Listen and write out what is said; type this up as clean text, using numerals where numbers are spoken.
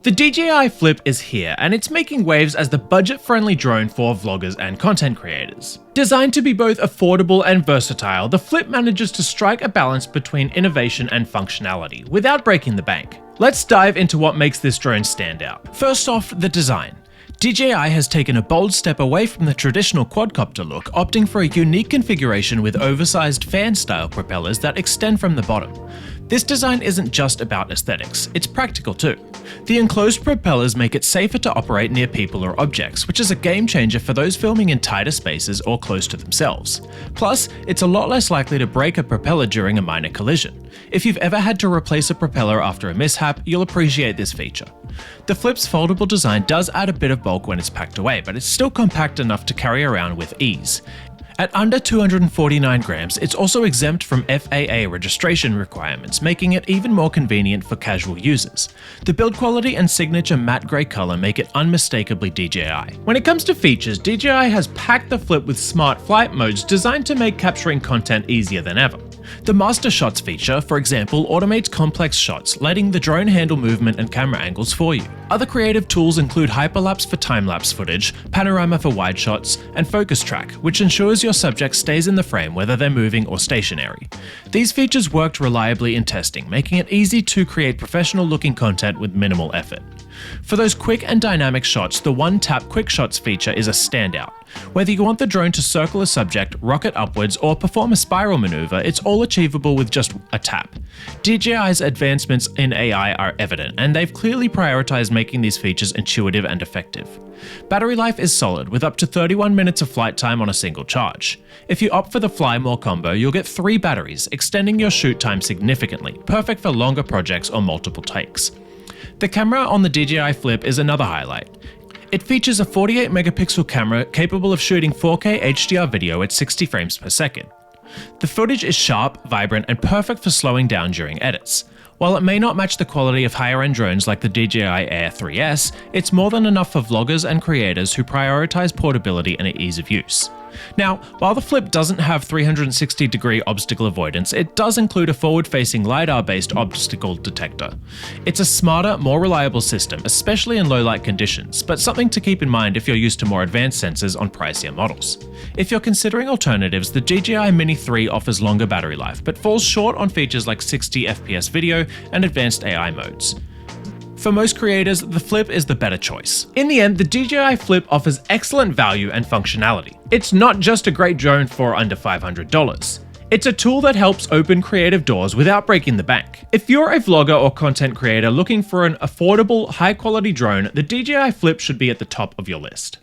The DJI Flip is here, and it's making waves as the budget-friendly drone for vloggers and content creators. Designed to be both affordable and versatile, the Flip manages to strike a balance between innovation and functionality, without breaking the bank. Let's dive into what makes this drone stand out. First off, the design. DJI has taken a bold step away from the traditional quadcopter look, opting for a unique configuration with oversized fan-style propellers that extend from the bottom. This design isn't just about aesthetics, it's practical too. The enclosed propellers make it safer to operate near people or objects, which is a game changer for those filming in tighter spaces or close to themselves. Plus, it's a lot less likely to break a propeller during a minor collision. If you've ever had to replace a propeller after a mishap, you'll appreciate this feature. The Flip's foldable design does add a bit of bulk when it's packed away, but it's still compact enough to carry around with ease. At under 249 grams, it's also exempt from FAA registration requirements, making it even more convenient for casual users. The build quality and signature matte grey colour make it unmistakably DJI. When it comes to features, DJI has packed the Flip with smart flight modes designed to make capturing content easier than ever. The Master Shots feature, for example, automates complex shots, letting the drone handle movement and camera angles for you. Other creative tools include hyperlapse for time-lapse footage, panorama for wide shots, and focus track, which ensures your subject stays in the frame whether they're moving or stationary. These features worked reliably in testing, making it easy to create professional-looking content with minimal effort. For those quick and dynamic shots, the one-tap quick shots feature is a standout. Whether you want the drone to circle a subject, rocket upwards, or perform a spiral maneuver, it's all achievable with just a tap. DJI's advancements in AI are evident, and they've clearly prioritized making these features intuitive and effective. Battery life is solid, with up to 31 minutes of flight time on a single charge. If you opt for the Fly More combo, you'll get 3 batteries, extending your shoot time significantly, perfect for longer projects or multiple takes. The camera on the DJI Flip is another highlight. It features a 48 megapixel camera capable of shooting 4K HDR video at 60 frames per second. The footage is sharp, vibrant, and perfect for slowing down during edits. While it may not match the quality of higher-end drones like the DJI Air 3S, it's more than enough for vloggers and creators who prioritize portability and ease of use. Now, while the Flip doesn't have 360-degree obstacle avoidance, it does include a forward-facing LiDAR-based obstacle detector. It's a smarter, more reliable system, especially in low-light conditions, but something to keep in mind if you're used to more advanced sensors on pricier models. If you're considering alternatives, the DJI Mini 3 offers longer battery life, but falls short on features like 60 FPS video and advanced AI modes. For most creators, the Flip is the better choice. In the end, the DJI Flip offers excellent value and functionality. It's not just a great drone for under $500. It's a tool that helps open creative doors without breaking the bank. If you're a vlogger or content creator looking for an affordable, high-quality drone, the DJI Flip should be at the top of your list.